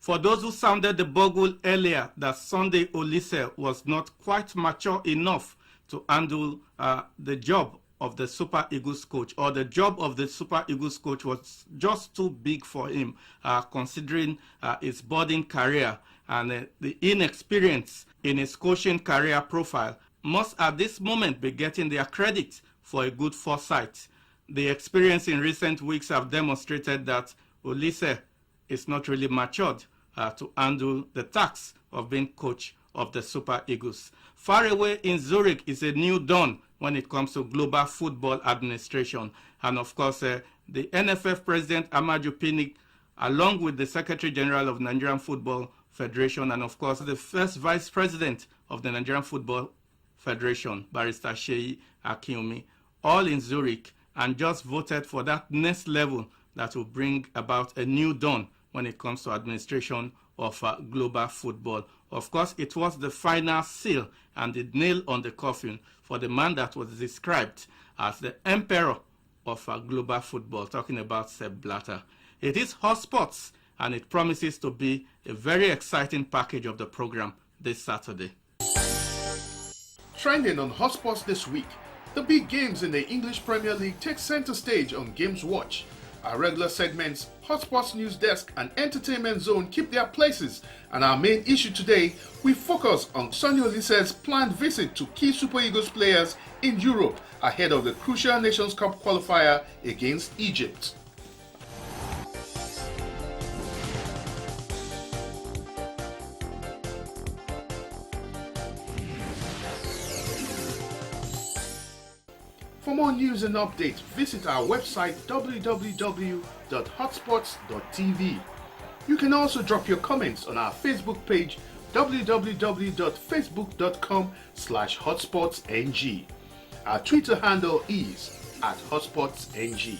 For those who sounded the bugle earlier that Sunday Oliseh was not quite mature enough to handle the job of the Super Eagles coach, or the job of the Super Eagles coach was just too big for him, considering his budding career and the inexperience in his coaching career profile, must at this moment be getting their credit for a good foresight. The experience in recent weeks have demonstrated that Oliseh is not really matured to handle the task of being coach of the Super Eagles. Far away in Zurich is a new dawn when it comes to global football administration. And of course, the NFF President Amaju Pinnick, along with the Secretary General of Nigerian Football Federation, and of course, the first Vice President of the Nigerian Football Federation, Barrister Sheyi Akinwumi, all in Zurich, and just voted for that next level that will bring about a new dawn when it comes to administration of global football. Of course, it was the final seal and the nail on the coffin for the man that was described as the emperor of global football, talking about Sepp Blatter. It is Hot Sports, and it promises to be a very exciting package of the program this Saturday. Trending on Hot Sports this week, the big games in the English Premier League take center stage on Games Watch. Our regular segments, Hot Sports News Desk and Entertainment Zone keep their places, and our main issue today, we focus on Sunday Oliseh's planned visit to key Super Eagles players in Europe ahead of the crucial Nations Cup qualifier against Egypt. For more news and updates, visit our website www.hotsports.tv. You can also drop your comments on our Facebook page www.facebook.com/hotsportsng. Our Twitter handle is @hotsportsng.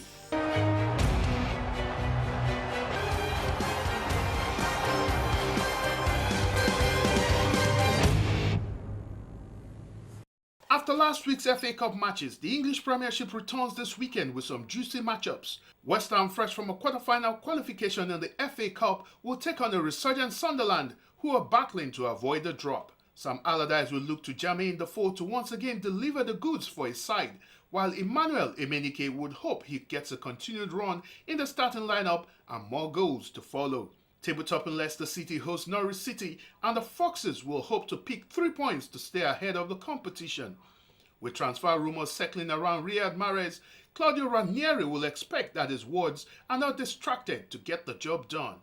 After last week's FA Cup matches, the English Premiership returns this weekend with some juicy matchups. West Ham, fresh from a quarter-final qualification in the FA Cup, will take on a resurgent Sunderland, who are battling to avoid the drop. Sam Allardyce will look to Jermaine Defoe to once again deliver the goods for his side, while Emmanuel Emenike would hope he gets a continued run in the starting lineup and more goals to follow. Tabletop in Leicester City hosts Norwich City, and the Foxes will hope to pick 3 points to stay ahead of the competition. With transfer rumours circling around Riyad Mahrez, Claudio Ranieri will expect that his wards are not distracted to get the job done.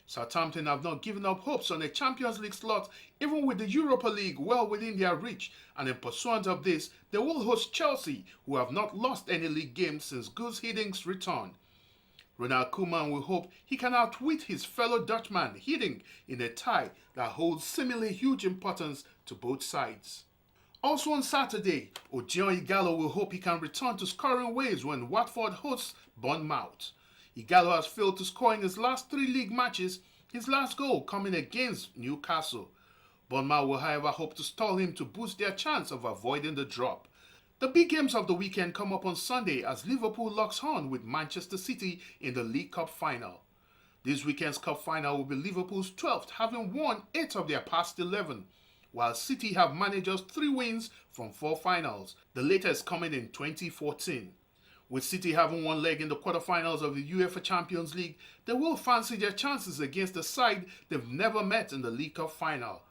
Southampton have not given up hopes on a Champions League slot, even with the Europa League well within their reach, and in pursuant of this, they will host Chelsea, who have not lost any league games since Guus Hiddink return. Ronald Koeman will hope he can outwit his fellow Dutchman Hiddink in a tie that holds seemingly huge importance to both sides. Also on Saturday, Odion Ighalo will hope he can return to scoring ways when Watford hosts Bournemouth. Ighalo has failed to score in his last 3 league matches, his last goal coming against Newcastle. Bournemouth will however hope to stall him to boost their chance of avoiding the drop. The big games of the weekend come up on Sunday as Liverpool locks horn with Manchester City in the League Cup final. This weekend's Cup final will be Liverpool's 12th, having won 8 of their past 11. While City have managed just 3 wins from 4 finals, the latest coming in 2014. With City having 1 leg in the quarterfinals of the UEFA Champions League, they will fancy their chances against a side they've never met in the League Cup final.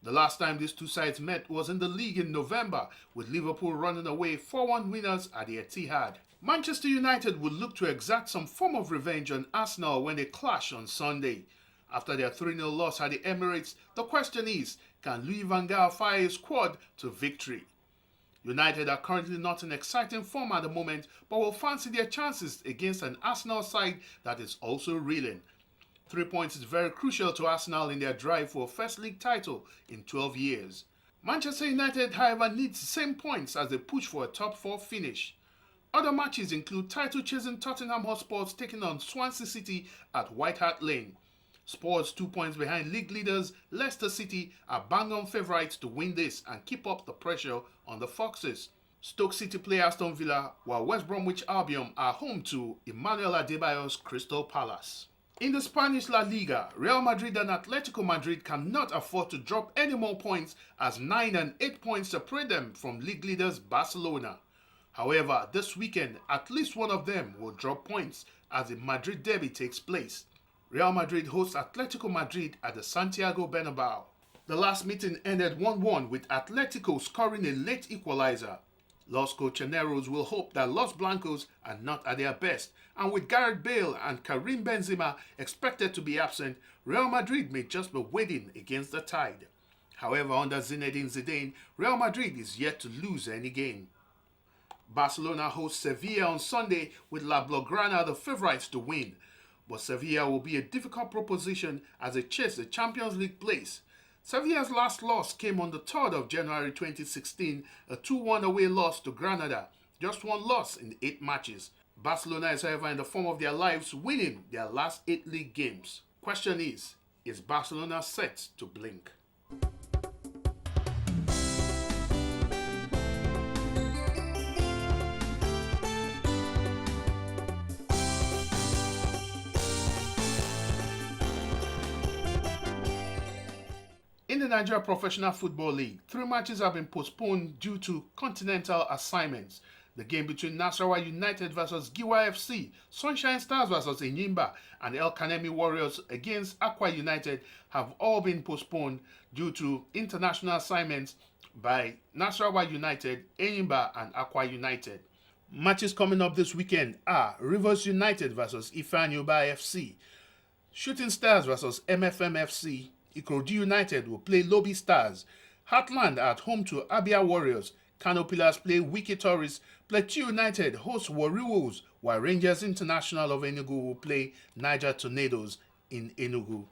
The last time these 2 sides met was in the league in November, with Liverpool running away 4-1 winners at the Etihad. Manchester United will look to exact some form of revenge on Arsenal when they clash on Sunday. After their 3-0 loss at the Emirates, the question is, can Louis van Gaal fire his squad to victory? United are currently not in exciting form at the moment, but will fancy their chances against an Arsenal side that is also reeling. 3 points is very crucial to Arsenal in their drive for a first league title in 12 years. Manchester United, however, needs the same points as they push for a top 4 finish. Other matches include title-chasing Tottenham Hotspur taking on Swansea City at White Hart Lane. Spurs, 2 points behind league leaders Leicester City, are bang-on favourites to win this and keep up the pressure on the Foxes. Stoke City play Aston Villa, while West Bromwich Albion are home to Emmanuel Adebayo's Crystal Palace. In the Spanish La Liga, Real Madrid and Atletico Madrid cannot afford to drop any more points as 9 and 8 points separate them from league leaders Barcelona. However, this weekend, at least one of them will drop points as the Madrid derby takes place. Real Madrid hosts Atletico Madrid at the Santiago Bernabeu. The last meeting ended 1-1 with Atletico scoring a late equalizer. Los Colchoneros will hope that Los Blancos are not at their best, and with Gareth Bale and Karim Benzema expected to be absent, Real Madrid may just be waiting against the tide. However, under Zinedine Zidane, Real Madrid is yet to lose any game. Barcelona hosts Sevilla on Sunday with La Blaugrana the favourites to win, but Sevilla will be a difficult proposition as they chase the Champions League place. Sevilla's last loss came on the 3rd of January 2016, a 2-1 away loss to Granada, just one loss in 8 matches. Barcelona is however in the form of their lives, winning their last 8 league games. Question is Barcelona set to blink? In the Nigeria Professional Football League, 3 matches have been postponed due to continental assignments. The game between Nasarawa United vs Giwa FC, Sunshine Stars vs Enyimba, and El Kanemi Warriors against Aqua United have all been postponed due to international assignments by Nasarawa United, Enyimba, and Aqua United. Matches coming up this weekend are Rivers United vs Ifeanyi FC, Shooting Stars vs MFM FC, Ikorodu United will play Lobi Stars, Heartland at home to Abia Warriors, Kano Pillars play Wiki Tourists, Plateau United hosts Warri Wolves, while Rangers International of Enugu will play Niger Tornadoes in Enugu.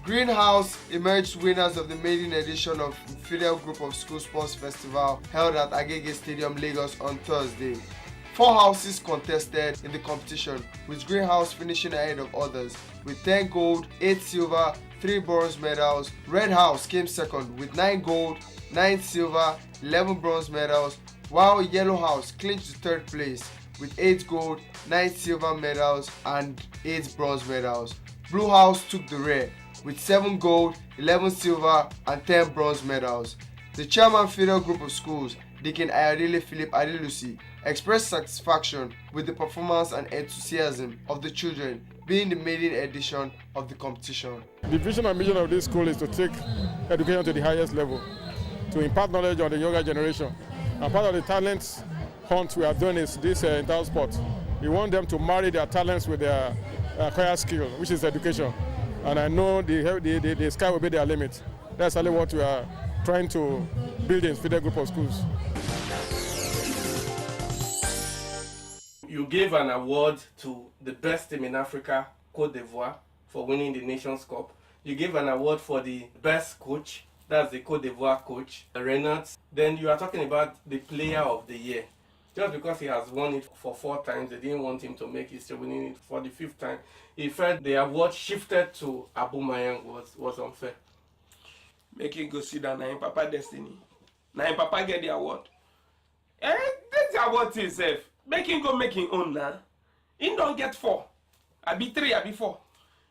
Greenhouse emerged winners of the maiden edition of Fidel Group of School Sports Festival held at Agege Stadium, Lagos on Thursday. 4 houses contested in the competition, with Greenhouse finishing ahead of others with 10 gold, 8 silver, 3 bronze medals. Red House came second with 9 gold, 9 silver, 11 bronze medals, while Yellow House clinched the 3rd place with 8 gold, 9 silver medals and 8 bronze medals. Blue House took the rear with 7 gold, 11 silver and 10 bronze medals. The chairman Fidel Group of Schools, Deacon Ayodele Philip Adelusi, expressed satisfaction with the performance and enthusiasm of the children being the maiden edition of the competition. The vision and mission of this school is to take education to the highest level, to impart knowledge on the younger generation. And part of the talent hunt we are doing is this entire sport. We want them to marry their talents with their acquired skill, which is education. And I know the sky will be their limit. That's only what we are trying to build in Fidel Group of Schools. You gave an award to the best team in Africa, Côte d'Ivoire, for winning the Nations Cup. You gave an award for the best coach, that's the Côte d'Ivoire coach, Renat. Then you are talking about the player of the year. Just because he has won it for 4 times, they didn't want him to make history winning it for the 5th time. He felt the award shifted to Abu Mayang was unfair. Make him go sit down, na him papa destiny. Na him papa get the award. This award himself. Make him go make him own now. He don't get 4. I be 3, I be 4.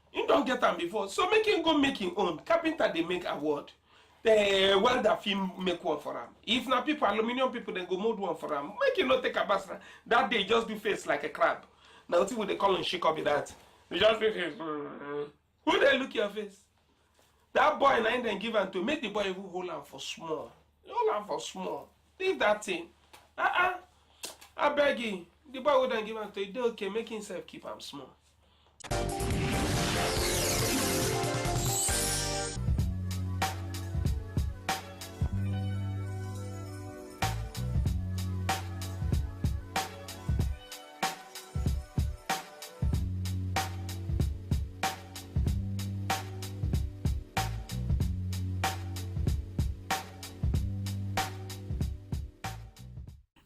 He don't get them before. So make him go make him own. Carpenter they make award. The welder film make one for him. If not people, aluminium people, then go mold one for him. Make him not take a bath. That day just do face like a crab. Now see what they call him shake up with that. You just make face. Who they look your face? That boy and I then give him to make the boy who hold on for small. Hold on for small. Leave that thing. I beg you. The boy wouldn't give him to you. Okay, make himself keep him small.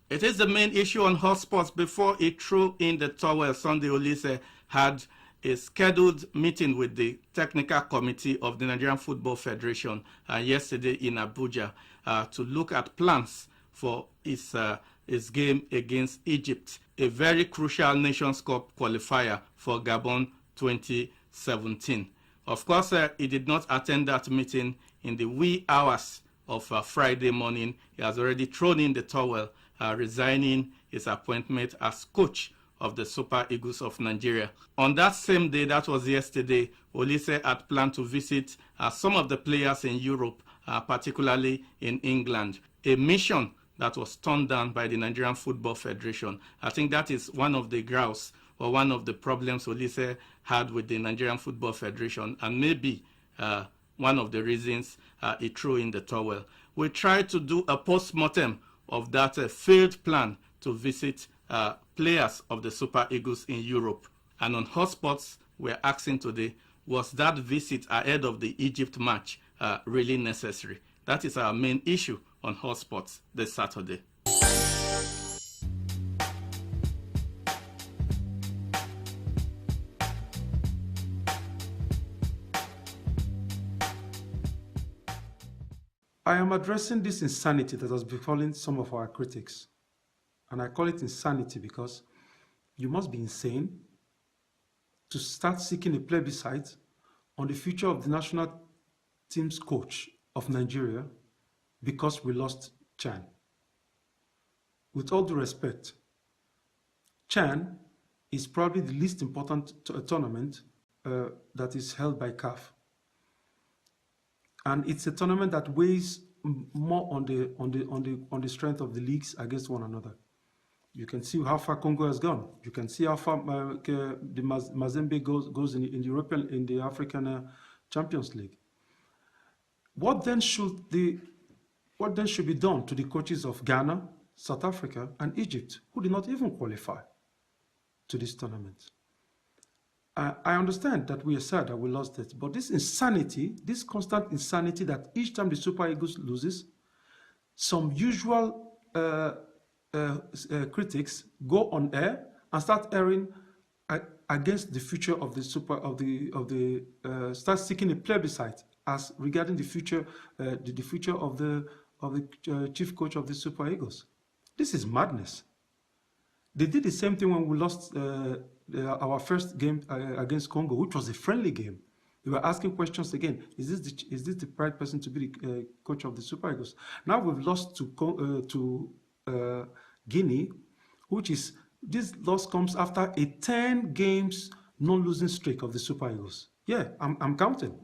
It is the main issue on Hot Sports before he threw in the towel. Sunday Olise had a scheduled meeting with the technical committee of the Nigerian Football Federation yesterday in Abuja to look at plans for his his game against Egypt, a very crucial Nations Cup qualifier for Gabon 2017. Of course, he did not attend that meeting in the wee hours of Friday morning. He has already thrown in the towel, resigning his appointment as coach of the Super Eagles of Nigeria. On that same day, that was yesterday, Olise had planned to visit some of the players in Europe, particularly in England, a mission that was turned down by the Nigerian Football Federation. I think that is one of the grounds or one of the problems Olise had with the Nigerian Football Federation, and maybe one of the reasons he threw in the towel. We tried to do a post-mortem of that failed plan to visit players of the Super Eagles in Europe. And on Hotspots, we're asking today, was that visit ahead of the Egypt match really necessary? That is our main issue on Hotspots this Saturday. I am addressing this insanity that has befallen some of our critics. And I call it insanity because you must be insane to start seeking a plebiscite on the future of the national team's coach of Nigeria because we lost Chan. With all due respect, Chan is probably the least important tournament that is held by CAF. And it's a tournament that weighs more on the strength of the leagues against one another. You can see how far Congo has gone. You can see how far the Mazembe goes in the African Champions League. What then should be done to the coaches of Ghana, South Africa, and Egypt, who did not even qualify to this tournament? I understand that we are sad that we lost it, but this insanity, this constant insanity that each time the Super Eagles loses, some usual critics go on air and start airing against the future of the start seeking a plebiscite as regarding the future of the chief coach of the Super Eagles. This is madness. They did the same thing when we lost our first game against Congo, which was a friendly game. They were asking questions again. Is this the right person to be the coach of the Super Eagles? Now we've lost to Guinea, which is, this loss comes after a 10 games non-losing streak of the Super Eagles. Yeah, I'm counting.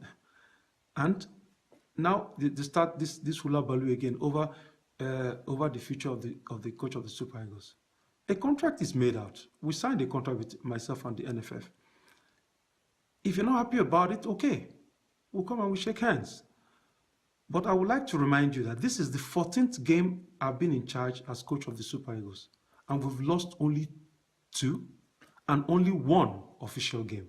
And now they start this hula baloo again over the future of the coach of the Super Eagles. A contract is made out. We signed a contract with myself and the NFF. If you're not happy about it, okay. We'll come and we shake hands. But I would like to remind you that this is the 14th game I've been in charge as coach of the Super Eagles. And we've lost only 2 and only 1 official game.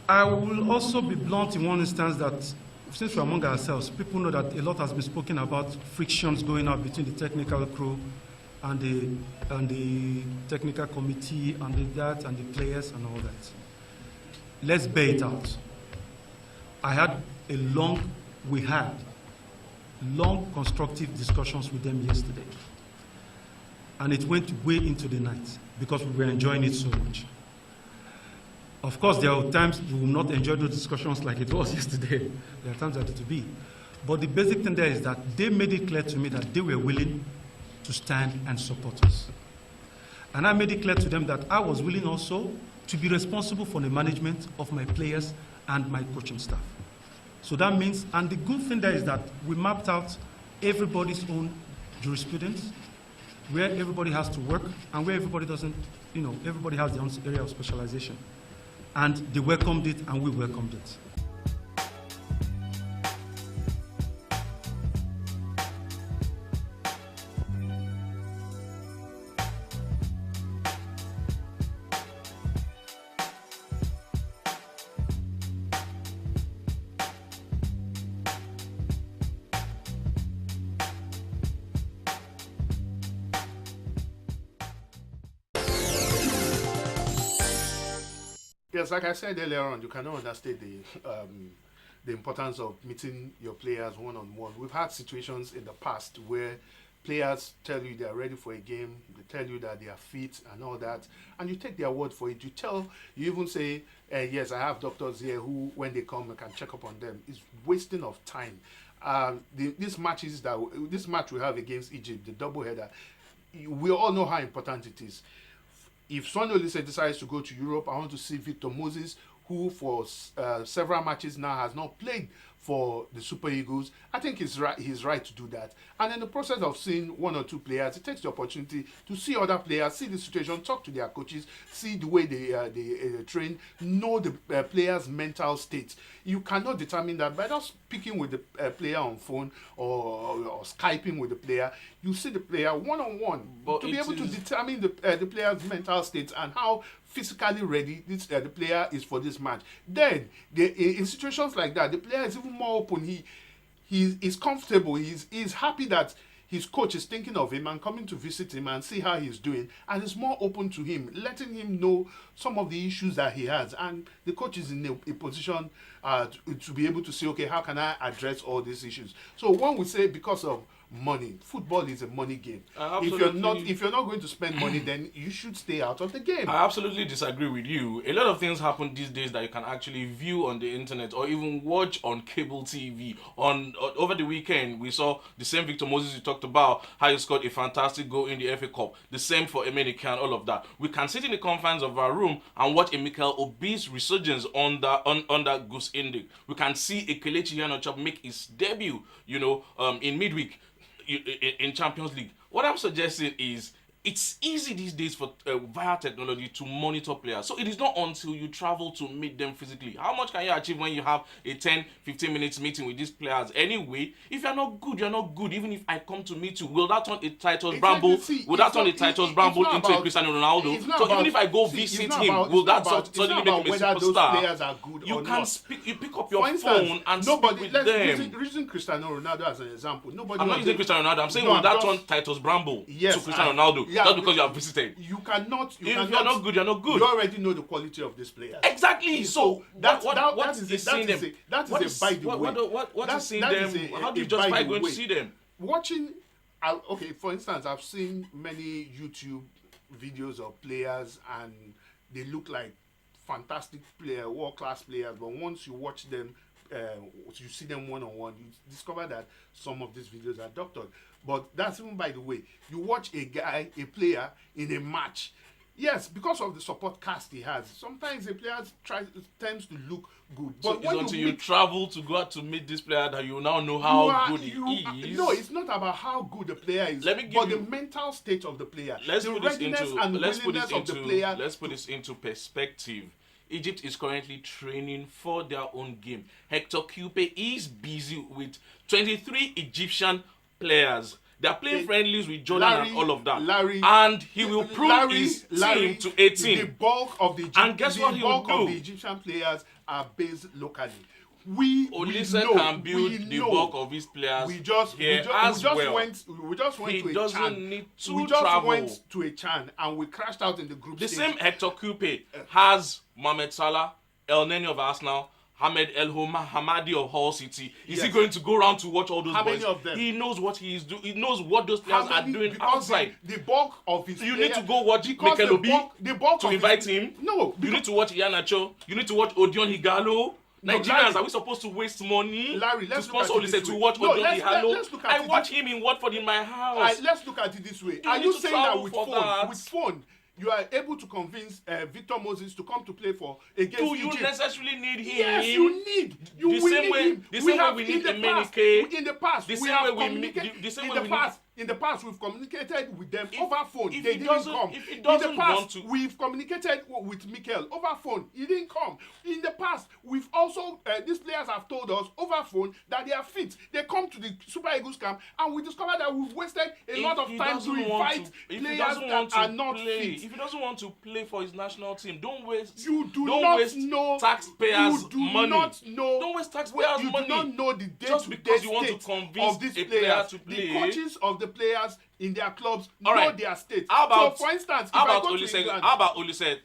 I will also be blunt in one instance that since we're among ourselves, people know that a lot has been spoken about frictions going on between the technical crew and the technical committee and the players and all that. Let's bear it out. We had long constructive discussions with them yesterday. And it went way into the night because we were enjoying it so much. Of course, there are times we will not enjoy those discussions like it was yesterday. There are times that it will be. But the basic thing there is that they made it clear to me that they were willing to stand and support us. And I made it clear to them that I was willing also to be responsible for the management of my players and my coaching staff. So that means, and the good thing there is that we mapped out everybody's own jurisprudence, where everybody has to work and where everybody doesn't, everybody has their own area of specialization. And they welcomed it, and we welcomed it. Yes, like I said earlier on, you cannot understate the importance of meeting your players one on one. We've had situations in the past where players tell you they are ready for a game, they tell you that they are fit and all that, and you take their word for it. You even say, yes, I have doctors here who, when they come, I can check up on them. It's wasting of time. This match we have against Egypt, the double header, we all know how important it is. If Sonny Olise decides to go to Europe, I want to see Victor Moses, who for several matches now has not played for the Super Eagles. I think he's right to do that. And in the process of seeing one or two players, it takes the opportunity to see other players, see the situation, talk to their coaches, see the way they train, know the player's mental state. You cannot determine that by just speaking with the player on phone or Skyping with the player. You see the player one-on-one to be able to determine the player's mental state and how physically ready the player is for this match. Then, in situations like that, the player is even more open. He's comfortable. He's happy that his coach is thinking of him and coming to visit him and see how he's doing, and is more open to him, letting him know some of the issues that he has. And the coach is in a position to be able to say, okay, how can I address all these issues? So when we say because of money, football is a money game. If you're not going to spend money, then you should stay out of the game. I absolutely disagree with you. A lot of things happen these days that you can actually view on the internet or even watch on cable TV. Over the weekend, we saw the same Victor Moses you talked about, how he scored a fantastic goal in the FA Cup. The same for Emenike and all of that. We can sit in the confines of our room and watch a Mikel Obi's resurgence under Gus Indig. We can see a Kelechi Iheanacho make his debut, in midweek in Champions League. What I'm suggesting is it's easy these days for via technology to monitor players. So it is not until you travel to meet them physically. How much can you achieve when you have a 10-15 minutes meeting with these players? Anyway, if you're not good, you're not good. Even if I come to meet you, will that turn a Titus Bramble? Will that turn a Titus Bramble into a Cristiano Ronaldo? So even if I go visit him, will that suddenly make him a superstar? Those players are good you or can not. you pick up your phone and speak with them. Using Cristiano Ronaldo as an example. I'm not using Cristiano Ronaldo. I'm saying will that turn Titus Bramble to Cristiano Ronaldo? Just because you have visited. You cannot. If you're not good, you're not good. You already know the quality of this player. Exactly. So that is seeing them? That is a by the way. What is seeing them? How do you justify going to see them? Watching. Okay, for instance, I've seen many YouTube videos of players, and they look like fantastic players, world-class players. But once you watch them, you see them one-on-one, you discover that some of these videos are doctored. But that's even by the way. You watch a player in a match. Yes, because of the support cast he has. Sometimes a player tends to look good. But so it's until you travel to go out to meet this player that you now know how good he is. No, it's not about how good the player is, but the mental state of the player. Let's put this into perspective. Egypt is currently training for their own game. Hector Cupe is busy with 23 Egyptian players. They are playing friendlies with Jordan and all of that. And he will prove his team to 18. The bulk of the Egyptian players are based locally. Olise can build the bulk of his players we just went to a CHAN and we crashed out in the group stage. The same Hector Cupe has Mohamed Salah, El Neni of Arsenal, Ahmed El Hamadi of Hull City. Is he going to go around to watch all those boys? Many of them? He knows what he is doing. He knows what those players are doing outside. The bulk of his You need to go watch Mikel Obi to invite him. No. You need to watch Iheanacho. You need to watch Odion Higalo. Nigerians, are we supposed to waste money to sponsor Olise to watch Odion Higalo? I watch him in Watford in my house. Let's look at it this way. Are you saying that with phone, you are able to convince Victor Moses to come to play against Egypt? Do you necessarily need him? Yes, you need. The same way we need Emenike. In the past, in the past, we've communicated with them over phone. They didn't come. In the past, we've communicated with Mikel over phone. He didn't come. In the past, we've also, these players have told us over phone that they are fit. They come to the Super Eagles camp and we discovered that we've wasted a lot of time to invite players that are not fit. If he doesn't want to play for his national team, don't waste taxpayers' money. Don't waste taxpayers' money. You do not know the just because you want to convince a player to play. The coaches of the players in their clubs know their state. How about Olise?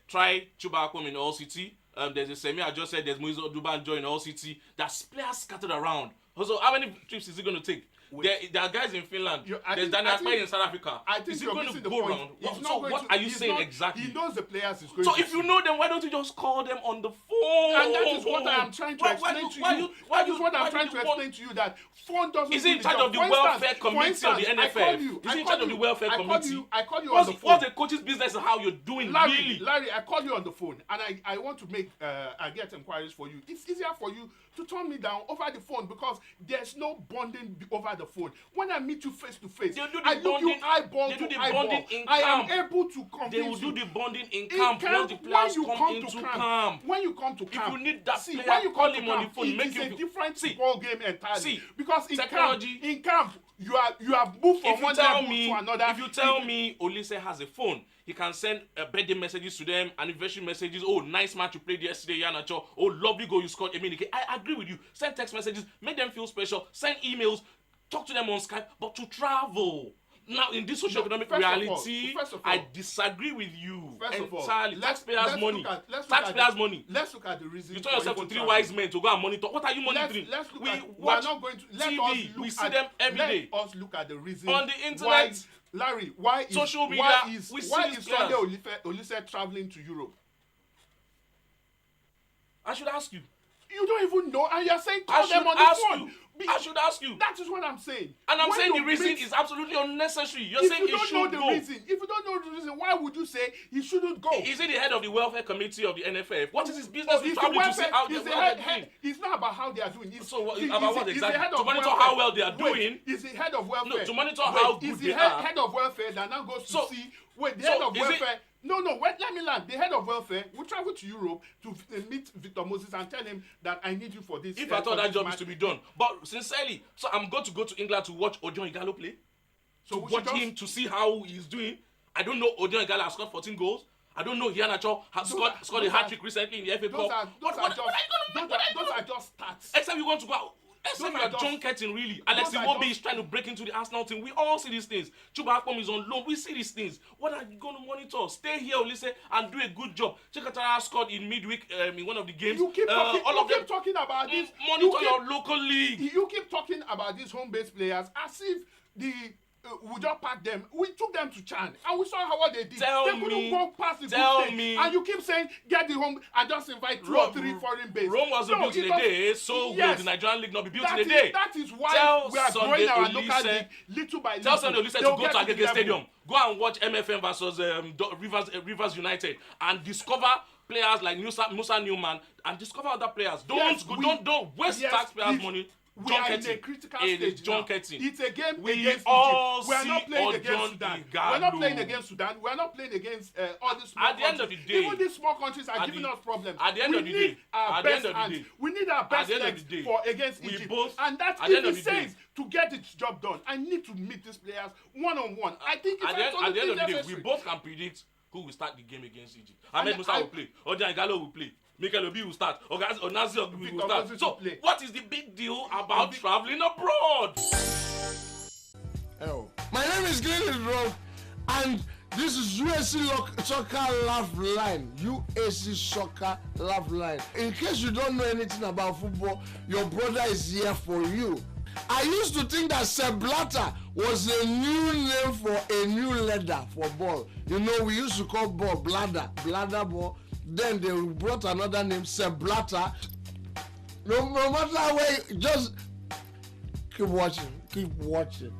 Try Chuba Akpom in Hull City There's a semi. I just said there's Moise Odubanjo in All City. There's players scattered around. Also, how many trips is it going to take? There are guys in Finland. There's Daniel Akpai in South Africa. Is he going to go around? So what are you saying exactly? He knows the players is going so to if you know them, why don't you just call them on the phone? And that is what I am trying to explain to you. That is what I'm trying to explain to you, that phone doesn't. Is he in charge of the welfare committee of the NFF? Is he in charge of the welfare committee? I call you on the phone. What's the coach's business and how you're doing, really? Larry, I call you on the phone and I want to make I get inquiries for you. It's easier for you to turn me down over the phone because there's no bonding over the phone. When I meet you face to face, I look you eyeball to eyeball. I am able to convince you. They will do the bonding in camp once the players come into camp. When you come to camp, if you need that see, player, when you call come him to on the camp, phone. it's a different ball game entirely. Because in camp, you have moved from one level to another. If you tell me Olise has a phone, he can send birthday messages to them, anniversary messages. Oh, nice match you played yesterday, Iheanacho. Oh, lovely goal you scored. I agree with you. Send text messages, make them feel special. Send emails, talk to them on Skype. But to travel now in this socio-economic reality, I disagree with you entirely. Taxpayers' money. Taxpayers' money. Let's look at the reason. You told yourself to 3 wise men to go and monitor. What are you monitoring? We watch TV. We see them every day. Let us look at the reason on the internet. Larry, why is social media? Why is Sunday Olise traveling to Europe? I should ask you. You don't even know, and you're saying call them on the phone. I should ask you. That is what I'm saying. And I'm saying the reason is absolutely unnecessary. You're saying he should go. If you don't know the reason, why would you say he shouldn't go? Is he the head of the welfare committee of the NFF? What is his business with traveling to see how they're doing? It's not about how they are doing. About what exactly? To monitor how well they are doing? Is the head of welfare? No, to monitor how good they are. Is the head of welfare that now goes to see? Wait, the head of welfare. No, wait, let me land. The head of welfare will travel to Europe to meet Victor Moses and tell him that I need you for this. If I thought that job is to be done. But sincerely, so I'm going to go to England to watch Odion Ighalo play. So watch him to see how he's doing. I don't know Odion Ighalo has scored 14 goals. I don't know Iheanacho has scored a hat-trick recently in the FA Cup. Those are just stats. Except you want to go out. Except you are junketing, really. Alex Iwobi is trying to break into the Arsenal team. We all see these things. Chuba Akpom is on loan. We see these things. What are you going to monitor? Stay here, Olise, and do a good job. Chekatara scored in midweek in one of the games. You keep talking about this. Monitor your local league. You keep talking about these home-based players as if we just packed them. We took them to Chan and we saw what they did. They couldn't walk past the group stage. And you keep saying get the home and just invite 2 or 3 foreign base. Rome wasn't built in a day, so will the Nigerian league not be built in a day? That is why we are growing our local league little by little. Tell Sunday Olise to go to Agege Stadium. Go and watch MFM versus Rivers United and discover players like Musa Newman and discover other players. Don't waste taxpayers' money. We are in a critical stage now. It's a game against Egypt. We are not playing against Sudan. We are not playing against Sudan. We are not playing against all these small countries. At the end of the day, even these small countries are giving us problems. At the end of the day, we need our best legs for against Egypt. And that's if he says to get its job done. I need to meet these players one-on-one. I think it's at the end of the day, we both can predict who will start the game against Egypt. Ahmed Musa will play. Odion Ighalo will play. Mikel Obi will start. Onazi Ogbu will start. So, what is the big deal about traveling abroad? Hello. My name is Glenn Rock, and this is USC Soccer Love Line. USC Soccer Love Line. In case you don't know anything about football, your brother is here for you. I used to think that Sepp Blatter was a new name for a new leather for ball. You know, we used to call ball bladder ball. Then they brought another name, Sepp Blatter. No matter where, just keep watching.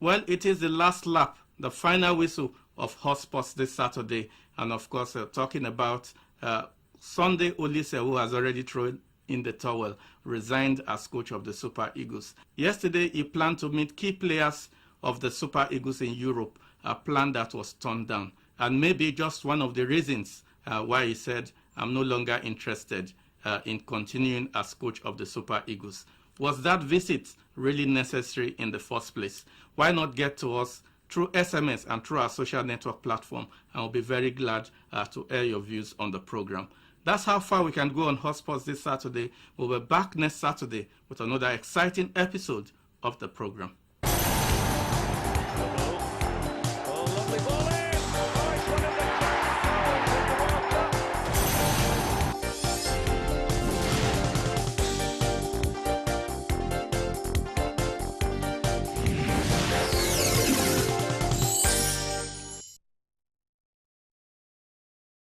Well, it is the last lap, the final whistle of Hot Sports this Saturday. And of course, talking about Sunday Olise, who has already thrown in the towel, resigned as coach of the Super Eagles. Yesterday, he planned to meet key players of the Super Eagles in Europe, a plan that was turned down. And maybe just one of the reasons why he said, I'm no longer interested in continuing as coach of the Super Eagles. Was that visit really necessary in the first place? Why not get to us through SMS and through our social network platform? And we'll be very glad to air your views on the program. That's how far we can go on Hotsports this Saturday. We'll be back next Saturday with another exciting episode of the program.